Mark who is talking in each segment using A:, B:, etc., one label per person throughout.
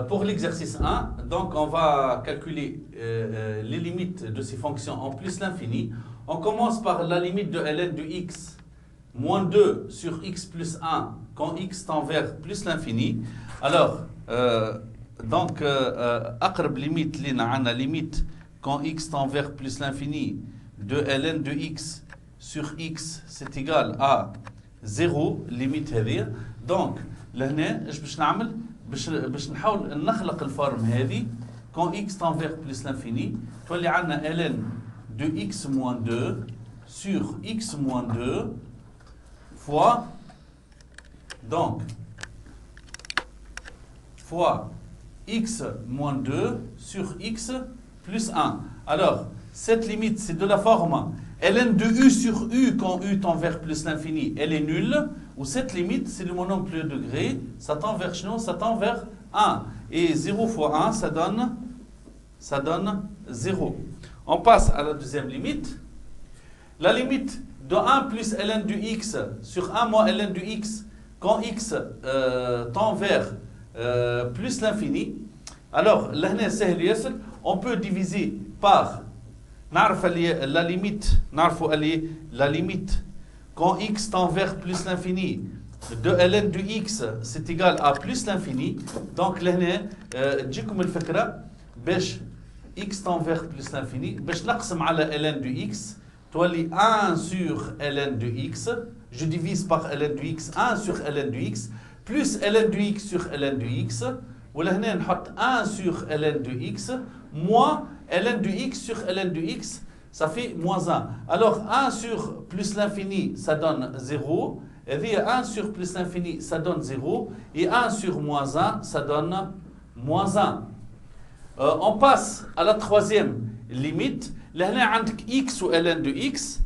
A: Pour l'exercice 1, donc on va calculer les limites de ces fonctions en plus l'infini. On commence par la limite de ln de x moins 2 sur x plus 1 quand x tend vers plus l'infini. Alors, donc, أقرب limite لنا عنا limite quand x tend vers plus l'infini de ln de x sur x c'est égal à 0 limite هذه. Donc لهنا ايش باش نعمل؟ باش نحاول نخلق الفورم هذه quand x tend vers plus l'infini تولي عندنا ln de x moins 2 sur x moins 2 fois donc fois x moins 2 sur x plus 1. Alors, cette limite, c'est de la forme ln de u sur u quand u tend vers plus l'infini, elle est nulle. Ou cette limite, c'est le monomple de degré, ça tend vers non, ça tend vers 1. Et 0 fois 1, ça donne 0. On passe à la deuxième limite. La limite de 1 plus ln de x sur 1 moins ln de x quand x tend vers plus l'infini. Alors, là, on peut diviser par la limite quand x tend vers plus l'infini de ln de x c'est égal à plus l'infini. Donc لهنا تجيكم الفكرة باش x tend vers plus l'infini باش نقسم على ln de x تولي 1 sur ln de x. Je divise par ln de x 1 sur ln de x plus ln de x sur ln de x. ولهنا نحط 1 sur ln de x moins ln de x sur ln de x, ça fait moins 1. Alors 1 sur plus l'infini, ça donne 0. Et 1 sur plus l'infini, ça donne 0. Et 1 sur moins 1, ça donne moins 1. On passe à la troisième limite. Là, on a x ou ln de x.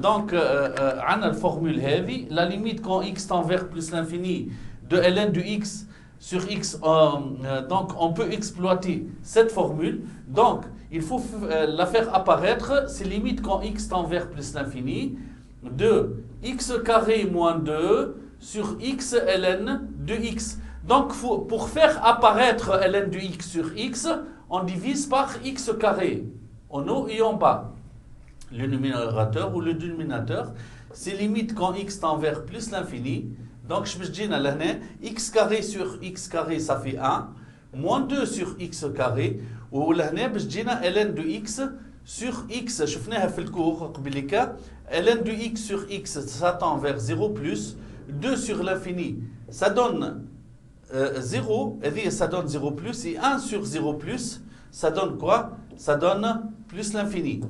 A: Donc, on a la formule heavy. La limite quand x tend vers plus l'infini de ln de x sur x, donc on peut exploiter cette formule. Donc, il faut la faire apparaître, c'est limite quand x tend vers plus l'infini, de x carré moins 2 sur x ln de x. Donc, pour faire apparaître ln de x sur x, on divise par x carré, en haut et en bas. Le numérateur ou le dénominateur, c'est limite quand x tend vers plus l'infini. Donc, je me dis, x carré sur x carré, ça fait 1, moins 2 sur x carré, ou là, je dis, ln de x sur x, je فناها في الكور قبلك, ln de x sur x, ça tend vers 0 plus, 2 sur l'infini, ça donne 0, et ça donne 0 plus, et 1 sur 0 plus, ça donne quoi? Ça donne plus l'infini.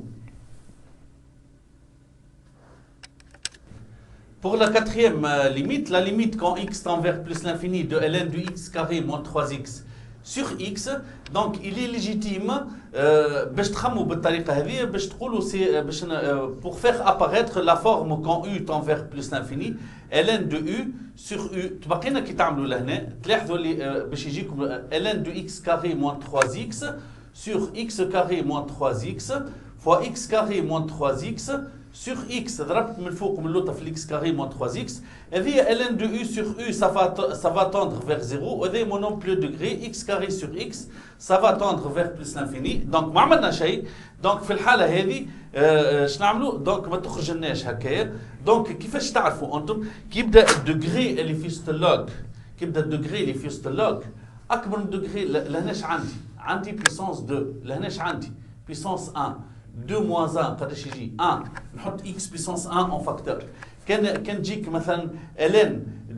A: Pour la quatrième limite, la limite quand x tend vers plus l'infini de ln de x carré moins 3x sur x, donc il est légitime pour faire apparaître la forme quand u tend vers plus l'infini, ln de u sur u. تبقينا كي تعملوا لهنا تلاحظوا اللي باش يجيكم ln de x carré moins 3x sur x carré moins 3x fois x carré moins 3x sur x, ضربت من فوق من اللوطة في x carré moins 3x. هذه ln de u sur u, ça va tendre vers 0. وهذا monomple de degré x carré sur x, ça va tendre vers plus l'infini. Donc ما عملنا شيء. Donc في الحالة هذه اش نعملوا؟ دونك ما تخرجلناش هكايا. دونك كيفاش تعرفوا انتم كي يبدا الدوغري اللي في ستلوج، كي يبدا الدوغري اللي في ستلوج اكبر من الدوغري لهناش عندي بيسونس 2، لهناش عندي بيسونس 1. 2 moins 1 قداش يجي 1 نحط x puissance 1 en facteur. كان تجيك مثلا ln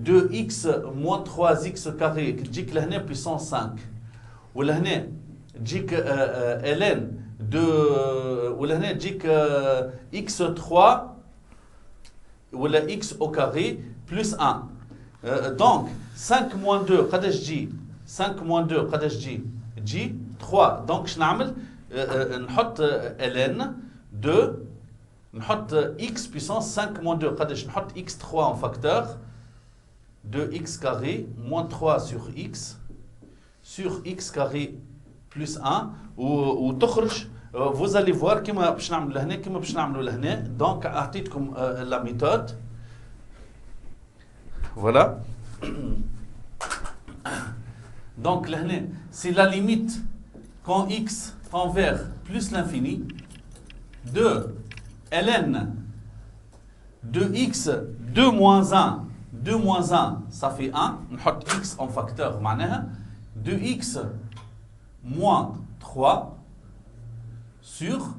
A: de x moins 3x carré تجيك لهنا puissance 5 ولهنا تجيك ln de ولهنا تجيك x3 ولا x au carré plus 1. Donc 5 moins 2 قداش تجي 5 moins 2 قداش تجي 3. donc شنو نعمل؟ نحط ln de نحط x puissance 5 moins 2 قداش نحط x3 en facteur de x carré moins 3 sur x carré plus 1 وتخرج vous allez voir كيما باش نعملوا لهنا كيما باش نعملوا لهنا. دونك اعطيتكم la méthode. Voilà. Donc, c'est la limite quand x tend vers plus l'infini de ln de x 2 moins 1. 2 moins 1, ça fait 1. On met x en facteur. معناها 2x moins 3 sur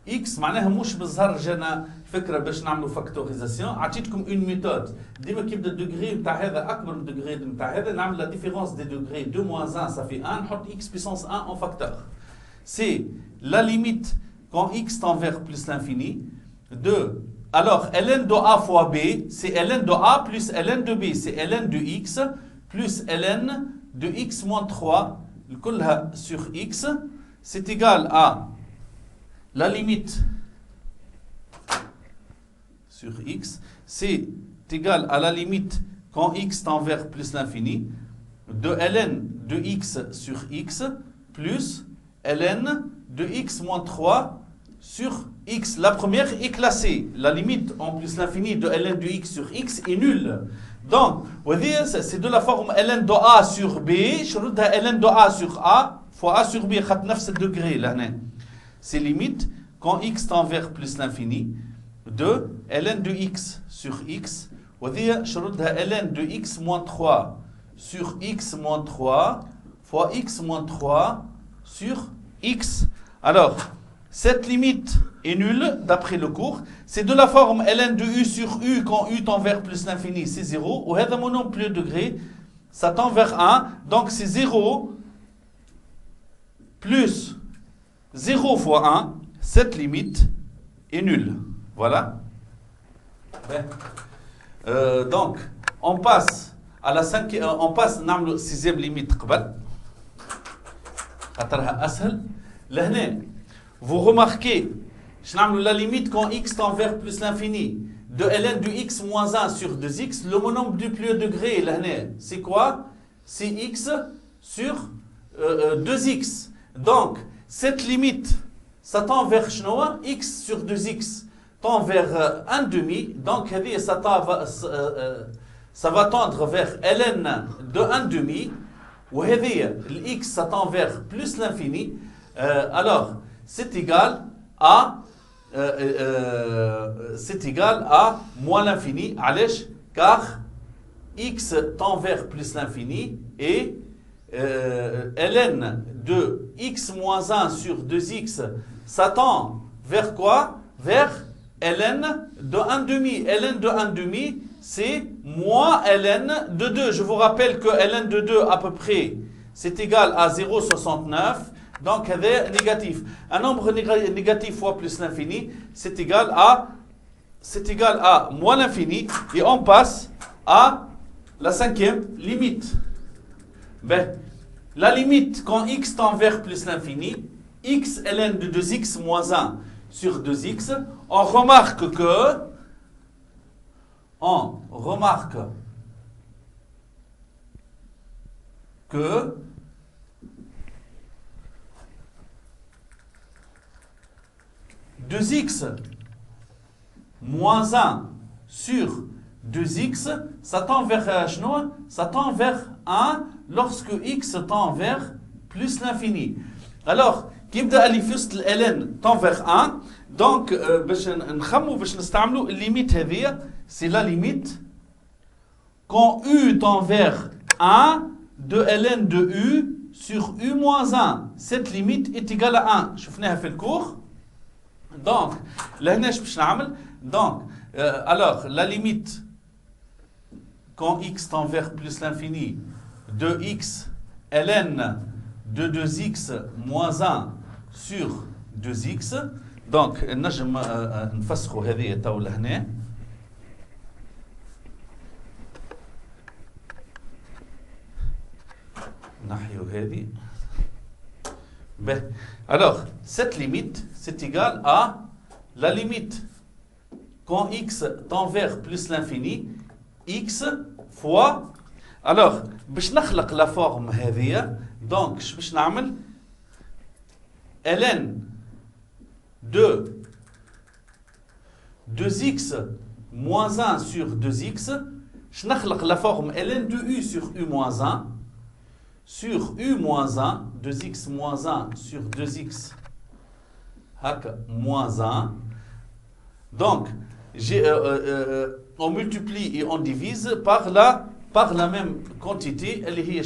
A: x. معناها مش بالظهر جانا فكره باش نعملوا فاكتوريزاسيون. عطيتكم اون ميثود ديما كيبدا الدوغري نتاع هذا اكبر من الدوغري نتاع هذا نعمل لا ديفيرونس دي دوغري 2 moins 1 ça fait 1 نحط x puissance 1 en facteur. C'est la limite quand x tend vers plus l'infini de, alors ln de a fois b, c'est ln de a plus ln de b, c'est ln de x plus ln de x moins 3, كلها sur x, c'est égal à la limite sur x, c'est égal à la limite quand x tend vers plus l'infini de ln de x sur x plus ln de x moins 3 sur x. La première est classée. La limite en plus l'infini de ln de x sur x est nulle. Donc, c'est de la forme ln de a sur b. شروطها ln de a sur a fois a sur b. خد نفس الدوغري لهنا. C'est limite quand x tend vers plus l'infini de ln de x sur x. وهذه شروطها ln de x moins 3 sur x moins 3 fois x moins 3 sur x. Alors, cette limite est nulle d'après le cours. C'est de la forme ln de u sur u quand u tend vers plus l'infini, c'est 0. Ou هذا mon nom plus degré, ça tend vers 1. Donc c'est 0 plus 0 fois 1. Cette limite est nulle. Voilà. Donc, on passe à la cinquième, on passe à la sixième limite. Vous remarquez, la limite quand x tend vers plus l'infini de ln de x moins 1 sur 2x, le monombre du plus haut degré, c'est quoi? C'est x sur 2x. Donc, cette limite, ça tend vers x sur 2x tend vers 1 demi. Donc, ça va tendre vers ln de 1 demi. Ou x, ça tend vers plus l'infini. Alors, c'est égal à moins l'infini, car x tend vers plus l'infini et ln de x moins 1 sur 2x, ça tend vers quoi? Vers ln de 1 demi. Ln de 1 demi, c'est moins ln de 2. Je vous rappelle que ln de 2 à peu près, c'est égal à 0,69. Donc, c'est négatif. Un nombre négatif fois plus l'infini, c'est égal à moins l'infini. Et on passe à la cinquième limite. Ben, la limite quand x tend vers plus l'infini, x ln de 2x moins 1 sur 2x, on remarque que 2x moins 1 sur 2x, ça tend vers ça tend vers 1 lorsque x tend vers plus l'infini. Alors, كيبدا اللي في وسط ln tend vers 1. Donc, باش نخمو باش نستعملوا limite هذه, c'est la limite quand u tend vers 1 de ln de u sur u moins 1. Cette limite est égale à 1. شفناها في الcours. Donc, alors, la limite quand x tend vers plus l'infini de x ln de 2x moins 1 sur 2x. Donc, نجم نفسخوا هذه تو لهنا. نحيو هذه. Alors, cette limite, c'est égal à la limite quand x tend vers plus l'infini, x fois. Alors, باش نخلق la forme هذه, donc باش نعمل ln de 2x moins 1 sur 2x, je نخلق la forme ln de u sur u moins 1 sur u moins 1, 2x moins 1 sur 2x moins 1. Donc, on multiplie et on divise par la même quantité. Elle est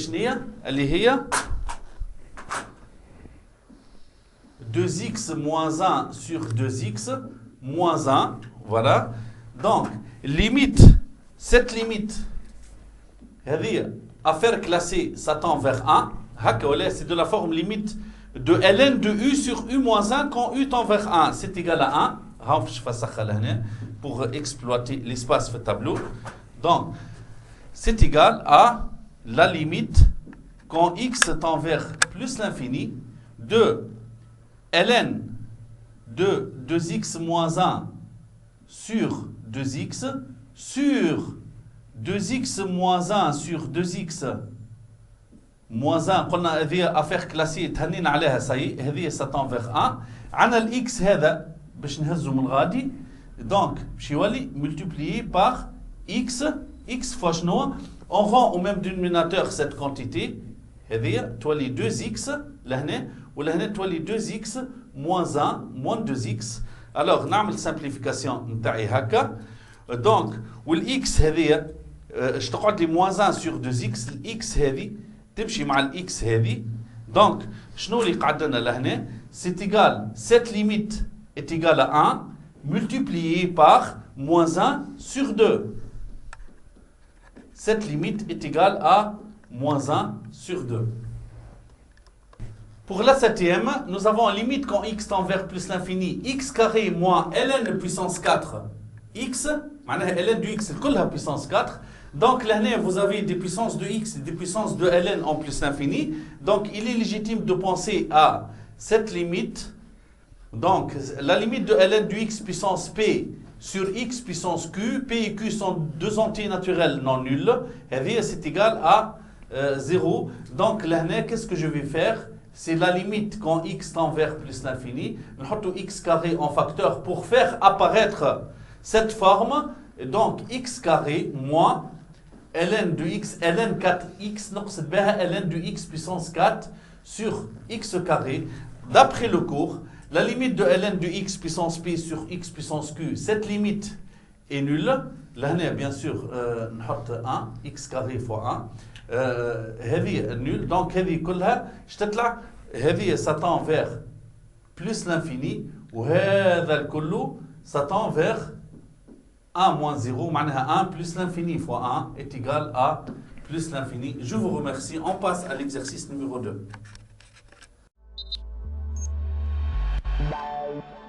A: 2x moins 1 sur 2x moins 1. Voilà. Donc, cette limite, affaire classée, ça tend vers 1. C'est de la forme limite de ln de u sur u moins 1 quand u tend vers 1. C'est égal à 1. Pour exploiter l'espace fait tableau. Donc, c'est égal à la limite quand x tend vers plus l'infini de ln de 2x moins 1 sur 2x sur 2x moins 1 sur 2x moins 1. قلنا هذه affaire classée تهنينا عليها سي هذه ça tend vers 1. عنا الاكس هذا باش نهزو من غادي donc باش يولي multiplié par x fois شنو on rend au même dénominateur cette quantité هذه تولي 2x لهنا ولهنا تولي 2x moins 1 moins 2x. alors نعمل simplification نتاعي هكا donc والاكس هذه اش تقعد لي moins 1 sur 2x الاكس هذه تمشي مع الاكس هذه donc شنو اللي قعدنا لهنا c'est égal cette limite est égale à 1 multiplié par moins 1 sur 2. Cette limite est égale à moins 1 sur 2. Pour la septième, nous avons une limite quand x tend vers plus l'infini, x carré moins ln puissance 4, x, ln du x, c'est la puissance 4. Donc là, vous avez des puissances de x et des puissances de ln en plus l'infini. Donc il est légitime de penser à cette limite. Donc, la limite de ln du x puissance p sur x puissance q, p et q sont deux entiers naturels non nuls, et c'est égal à 0. Donc, là, qu'est-ce que je vais faire? C'est la limite quand x tend vers plus l'infini. Nous mettons x carré en facteur pour faire apparaître cette forme. Donc, x carré moins ln de x, ln 4x, ln de x puissance 4 sur x carré. D'après le cours, la limite de ln de x puissance p sur x puissance q, cette limite est nulle. Là, bien sûr, on met 1, x carré fois 1. هذه nul. Donc, هذه كلها تطلع هذه ça tend vers plus l'infini وهذا الكل ça tend vers 1 moins 0 معناها 1 plus l'infini fois 1 est égal à plus l'infini. Je vous remercie. On passe à l'exercice numéro 2. Bye.